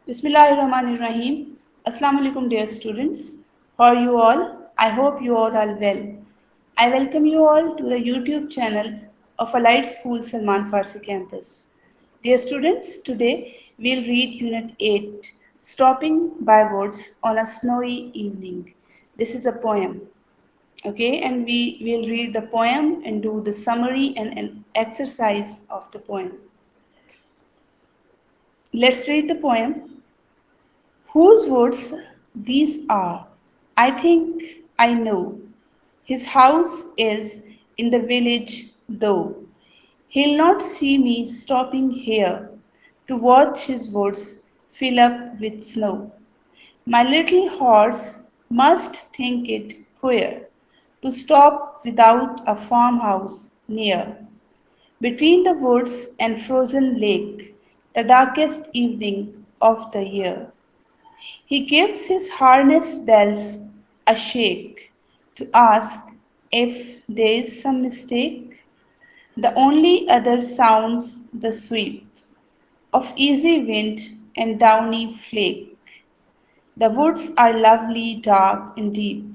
Bismillahirrahmanirrahim. Assalamu alaikum, dear students. How are you all? I hope you all are well. I welcome you all to the YouTube channel of Allied School Salman Farsi Campus. Dear students, today we'll read Unit 8, Stopping by Words on a Snowy Evening. This is a poem, okay, and we will read the poem and do the summary and an exercise of the poem. Let's read the poem. Whose words these are? I think I know. His house is in the village, though. He'll not see me stopping here to watch his woods fill up with snow. My little horse must think it queer to stop without a farmhouse near. Between the woods and frozen lake, the darkest evening of the year. He gives his harness bells a shake to ask if there is some mistake. The only other sounds the sweep of easy wind and downy flake. The woods are lovely, dark, and deep,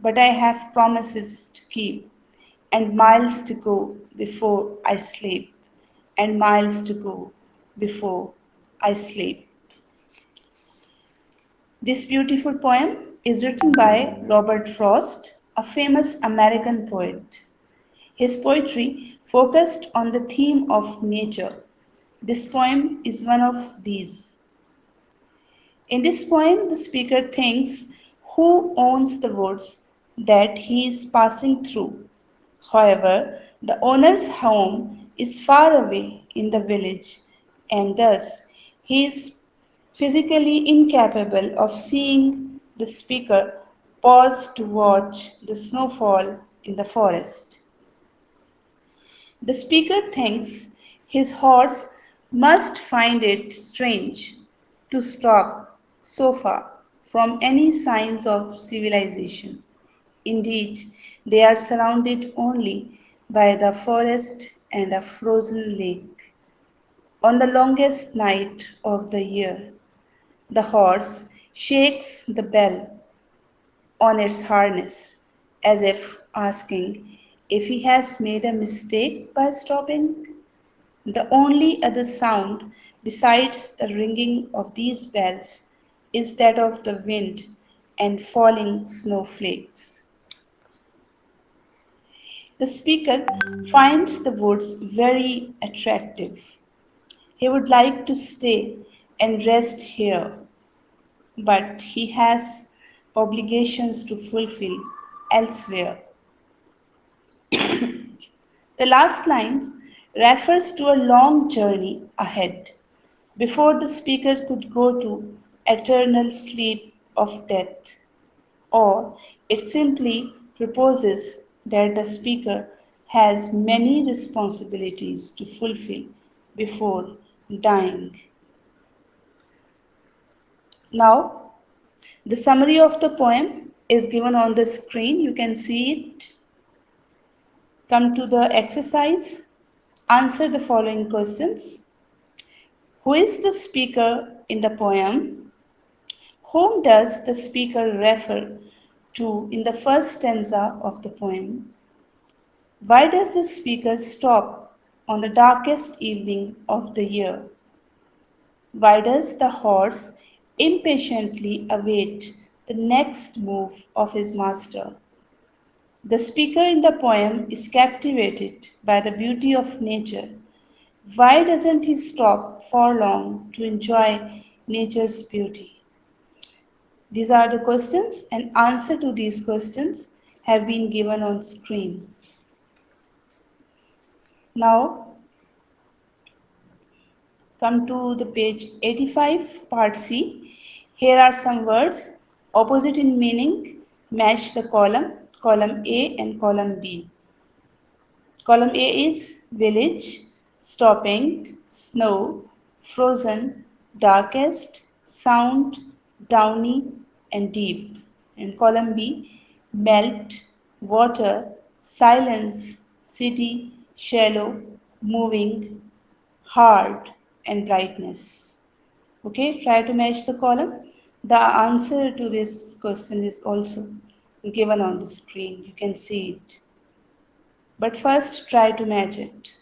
but I have promises to keep, and miles to go before I sleep, and miles to go before I sleep. This beautiful poem is written by Robert Frost, a famous American poet. His poetry focused on the theme of nature. This poem is one of these. In this poem, the speaker thinks who owns the woods that he is passing through. However, the owner's home is far away in the village, and thus he is physically incapable of seeing the speaker pause to watch the snowfall in the forest. The speaker thinks his horse must find it strange to stop so far from any signs of civilization. Indeed, they are surrounded only by the forest and a frozen lake. On the longest night of the year, the horse shakes the bell on its harness as if asking if he has made a mistake by stopping. The only other sound besides the ringing of these bells is that of the wind and falling snowflakes. The speaker finds the woods very attractive. He would like to stay and rest here, but he has obligations to fulfill elsewhere. The last lines refers to a long journey ahead before the speaker could go to eternal sleep of death, or it simply proposes that the speaker has many responsibilities to fulfill before dying. Now, the summary of the poem is given on the screen. You can see it. Come to the exercise. Answer the following questions. Who is the speaker in the poem? Whom does the speaker refer to in the first stanza of the poem? Why does the speaker stop on the darkest evening of the year? Why does the horse impatiently await the next move of his master? The speaker in the poem is captivated by the beauty of nature. Why doesn't he stop for long to enjoy nature's beauty? These are the questions, and answer to these questions have been given on screen. Now, come to the page 85, part C. Here are some words, opposite in meaning, match the column A and column B. Column A is village, stopping, snow, frozen, darkest, sound, downy, and deep. And column B, melt, water, silence, city, shallow, moving, hard, and brightness. Okay, try to match the column. The answer to this question is also given on the screen. You can see it. But first, try to match it.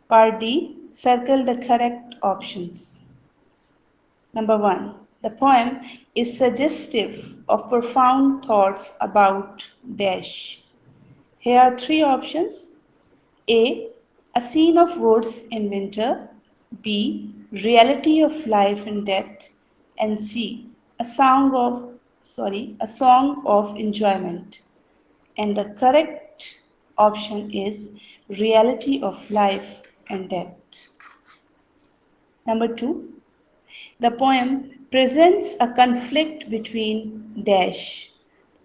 Part D, circle the correct options. Number 1. The poem is suggestive of profound thoughts about dash. Here are three options. A. A scene of woods in winter. B. Reality of life and death. And C. A song of enjoyment. And the correct option is reality of life and death. Number 2. The poem presents a conflict between dash.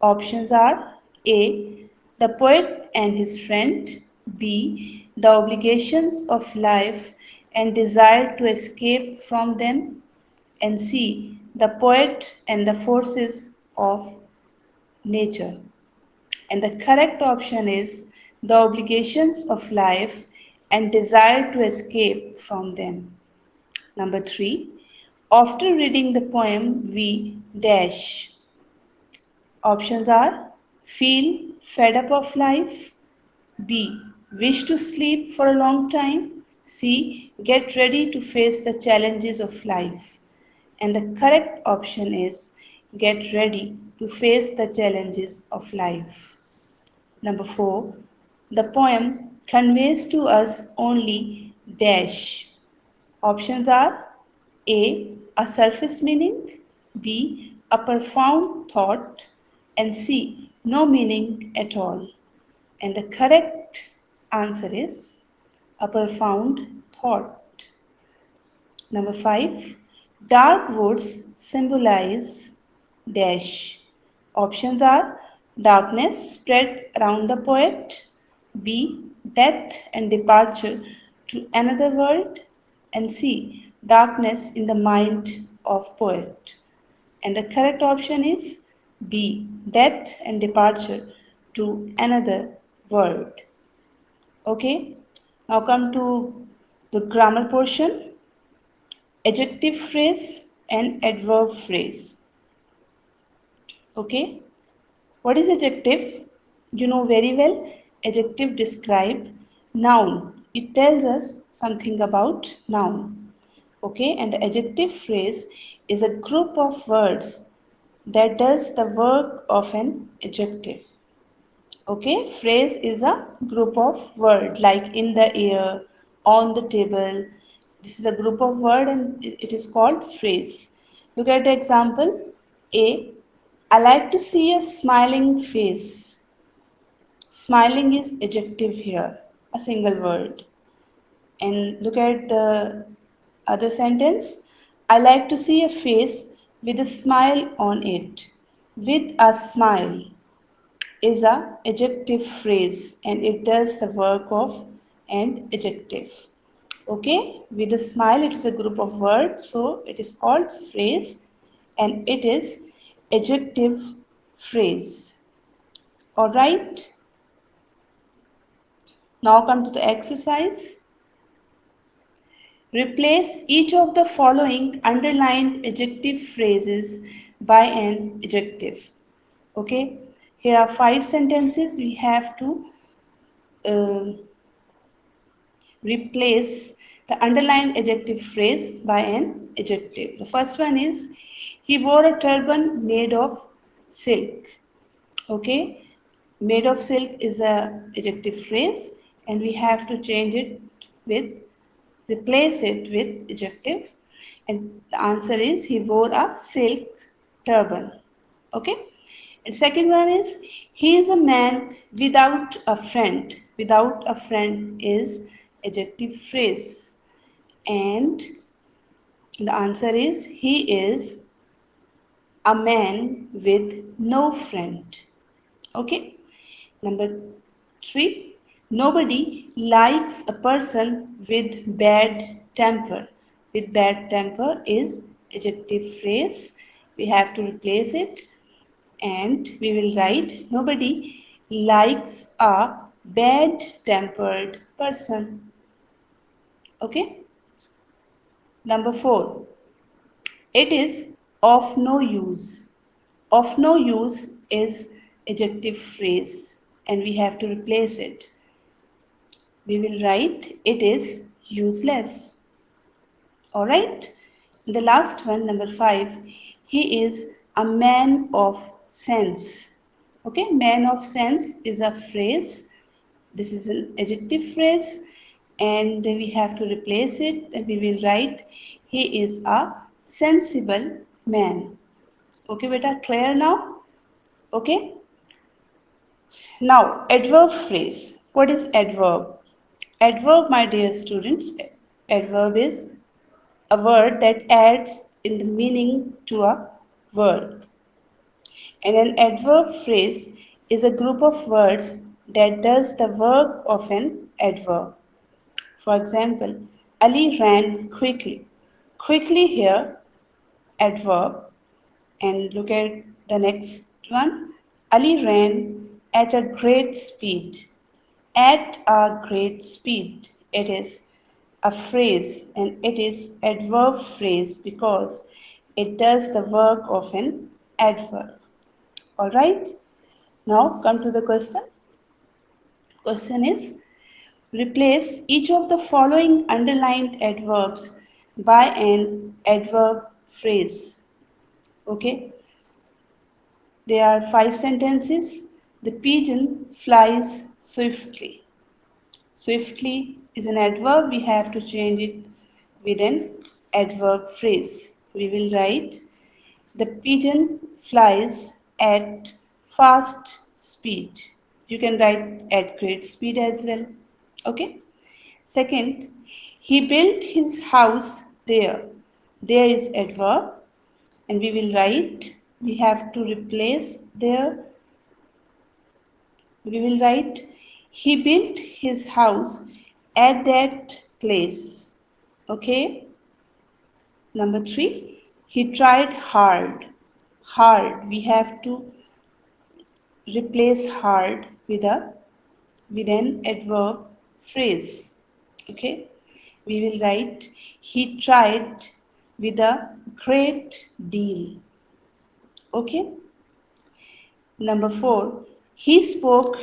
Options are A. The poet and his friend. B. The obligations of life and desire to escape from them. And C. The poet and the forces of nature. And the correct option is the obligations of life and desire to escape from them. Number 3. After reading the poem, we dash. Options are feel fed up of life, B. Wish to sleep for a long time, C. Get ready to face the challenges of life. And the correct option is get ready to face the challenges of life. Number 4. The poem conveys to us only dash. Options are A surface meaning, B. A profound thought, and C. No meaning at all. And the correct answer is a profound thought. Number 5. Dark woods symbolize dash. Options are darkness spread around the poet, B. Death and departure to another world, and C. Darkness in the mind of poet. And the correct option is B. Death and departure to another world. Okay, now come to the grammar portion. Adjective phrase and adverb phrase. Okay, what is adjective? You know very well. Adjective describe noun. It tells us something about noun. Okay, and the adjective phrase is a group of words that does the work of an adjective. Okay, phrase is a group of word like in the air, on the table. This is a group of word and it is called phrase. Look at the example. A. I like to see a smiling face. Smiling is adjective here, a single word. And look at the other sentence. I like to see a face with a smile on it. With a smile is a adjective phrase and it does the work of an adjective. Okay, with a smile it is a group of words, so it is called phrase and it is adjective phrase. All right, now come to the exercise. Replace each of the following underlined adjective phrases by an adjective. Okay, here are 5 sentences we have to uh, replace the underlined adjective phrase by an adjective. The first one is he wore a turban made of silk. Okay, made of silk is a adjective phrase and we have to change it with replace it with adjective and the answer is he wore a silk turban. Okay, and second one is he is a man without a friend. Without a friend is adjective phrase and the answer is he is a man with no friend. Okay, number 3. Nobody likes a person with bad temper. With bad temper is adjective phrase. We have to replace it and we will write nobody likes a bad tempered person. Okay. Number 4, it is of no use. Of no use is adjective phrase and we have to replace it. We will write it is useless. Alright? The last one, number 5, he is a man of sense. Okay, man of sense is a phrase. This is an adjective phrase and we have to replace it and we will write he is a sensible man. Okay, beta, clear now? Okay. Now, adverb phrase. What is adverb? Adverb, my dear students, adverb is a word that adds in the meaning to a word. And an adverb phrase is a group of words that does the work of an adverb. For example, Ali ran quickly. Quickly here, adverb. And look at the next one. Ali ran at a great speed. At a great speed. It is a phrase and it is adverb phrase because it does the work of an adverb. Alright, now come to the question. Question is, replace each of the following underlined adverbs by an adverb phrase. Okay, there are 5 sentences. The pigeon flies swiftly. Swiftly is an adverb. We have to change it with an adverb phrase. We will write the pigeon flies at fast speed. You can write at great speed as well. Okay. Second, he built his house there. There is adverb and we will write, we have to replace there. We will write, he built his house at that place. Okay. Number 3, he tried hard. Hard, we have to replace hard with an adverb phrase. Okay, we will write he tried with a great deal. Okay, number 4, he spoke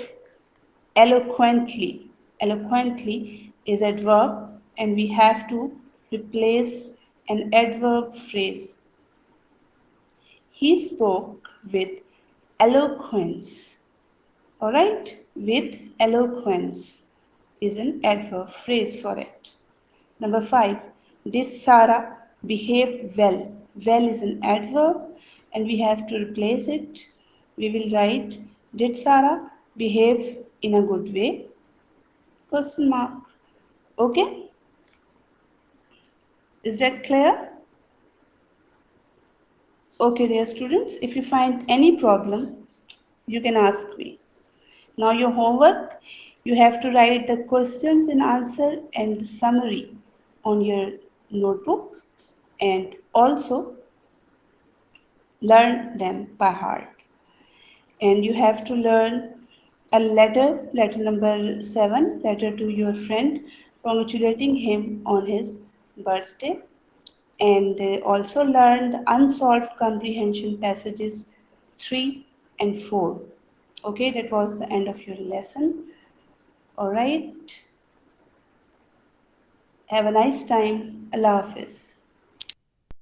eloquently. Eloquently is adverb and we have to replace an adverb phrase. He spoke with eloquence. Alright, with eloquence is an adverb phrase for it. Number 5, did Sarah behave well? Well is an adverb and we have to replace it. We will write, did Sarah behave in a good way? Question mark. Okay, is that clear? Okay, dear students, if you find any problem, you can ask me. Now your homework, you have to write the questions and answer and the summary on your notebook and also learn them by heart. And you have to learn a letter, letter number 7, letter to your friend, congratulating him on his birthday. And also learn the unsolved comprehension passages 3 and 4. Okay, that was the end of your lesson. All right. Have a nice time. Allah Hafiz.